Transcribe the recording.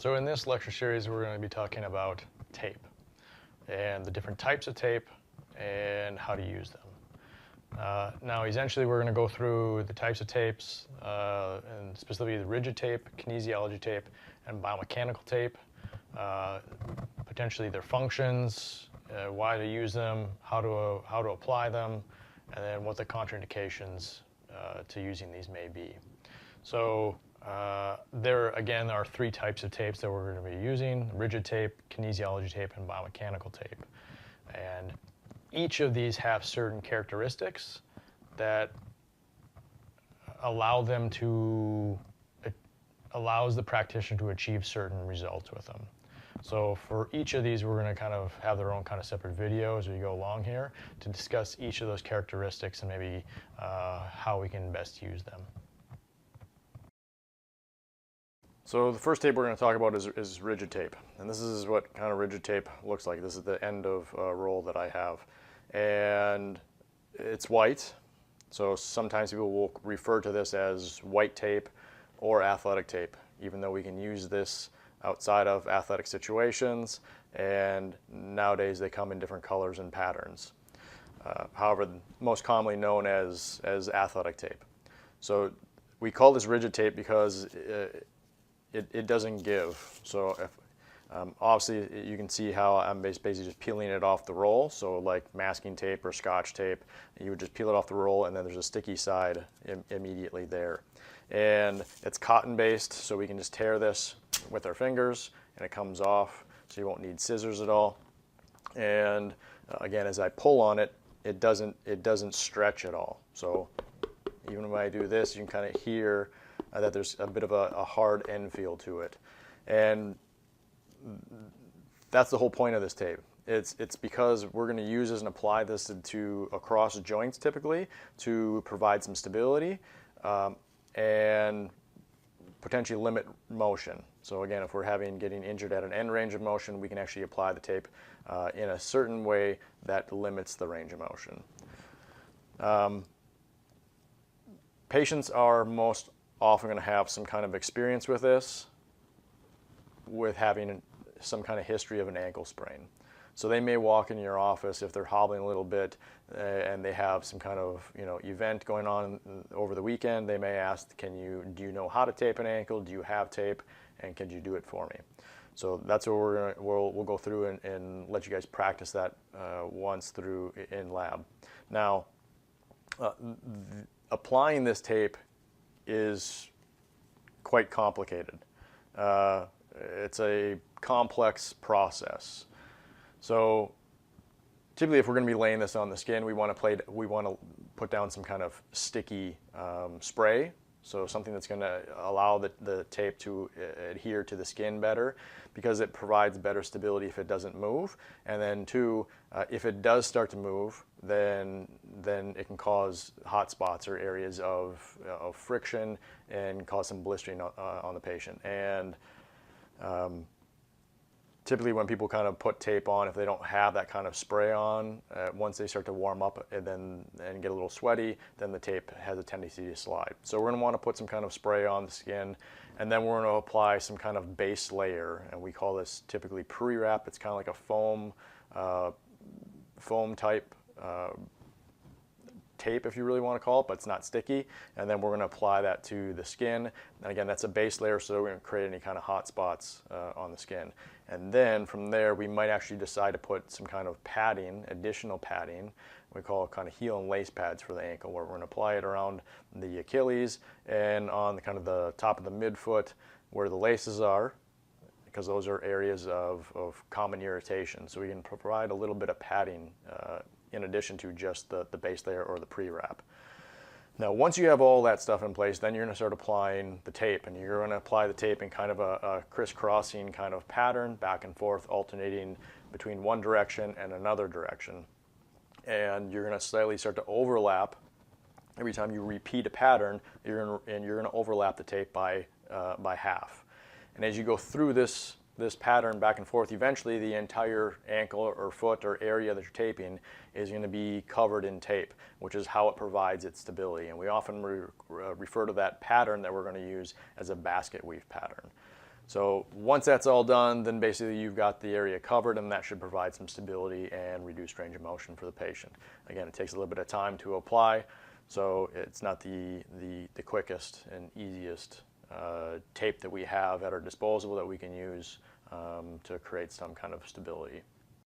So in this lecture series, we're going to be talking about tape and the different types of tape and how to use them. Now, essentially, we're going to go through the types of tapes, and specifically the rigid tape, kinesiology tape, and biomechanical tape, potentially their functions, why to use them, how to apply them, and then what the contraindications to using these may be. So there, again, are three types of tapes that we're going to be using: rigid tape, kinesiology tape, and biomechanical tape. And each of these have certain characteristics that allows the practitioner to achieve certain results with them. So for each of these, we're going to kind of have their own kind of separate videos as we go along here to discuss each of those characteristics and maybe how we can best use them. So the first tape we're going to talk about is rigid tape. And this is what kind of rigid tape looks like. This is the end of roll that I have. And it's white. So sometimes people will refer to this as white tape or athletic tape, even though we can use this outside of athletic situations. And nowadays they come in different colors and patterns. However, most commonly known as athletic tape. So we call this rigid tape because it doesn't give. So if, obviously you can see how I'm basically just peeling it off the roll. So like masking tape or scotch tape, you would just peel it off the roll and then there's a sticky side immediately there. And it's cotton based, so we can just tear this with our fingers and it comes off, so you won't need scissors at all. And again, as I pull on it, it doesn't stretch at all. So even when I do this, you can kind of hear that there's a bit of a hard end feel to it. And that's the whole point of this tape. It's because we're going to use this and apply this to across joints typically to provide some stability and potentially limit motion. So again, if we're getting injured at an end range of motion, we can actually apply the tape in a certain way that limits the range of motion. Patients are most often going to have some kind of experience with this, with having some kind of history of an ankle sprain. So they may walk in your office if they're hobbling a little bit and they have some kind of event going on over the weekend. They may ask, do you know how to tape an ankle? Do you have tape? And can you do it for me? So that's what we'll go through and let you guys practice that once through in lab. Now, applying this tape is quite complicated. It's a complex process. So typically, if we're going to be laying this on the skin, we want to put down some kind of sticky spray. So something that's going to allow the tape to adhere to the skin better, because it provides better stability if it doesn't move. And then two, if it does start to move, then it can cause hot spots or areas of friction and cause some blistering on the patient. And typically when people kind of put tape on, if they don't have that kind of spray on, once they start to warm up and get a little sweaty, then the tape has a tendency to slide. So we're going to want to put some kind of spray on the skin, and then we're going to apply some kind of base layer, and we call this typically pre-wrap. It's kind of like a foam type tape, if you really want to call it, but it's not sticky. And then we're going to apply that to the skin. And again, that's a base layer, so we're going to create any kind of hot spots on the skin. And then from there, we might actually decide to put some kind of padding, additional padding. We call it kind of heel and lace pads for the ankle, where we're going to apply it around the Achilles and on the kind of the top of the midfoot where the laces are, because those are areas of common irritation. So we can provide a little bit of padding in addition to just the base layer or the pre-wrap. Now, once you have all that stuff in place, then you're going to start applying the tape, and you're going to apply the tape in kind of a crisscrossing kind of pattern, back and forth, alternating between one direction and another direction. And you're going to slightly start to overlap. Every time you repeat a pattern, you're going to overlap the tape by half. And as you go through this pattern back and forth, eventually the entire ankle or foot or area that you're taping is going to be covered in tape, which is how it provides its stability. And we often refer to that pattern that we're going to use as a basket weave pattern. So once that's all done, then basically you've got the area covered, and that should provide some stability and reduced range of motion for the patient. Again, it takes a little bit of time to apply, so it's not the quickest and easiest tape that we have at our disposal that we can use to create some kind of stability.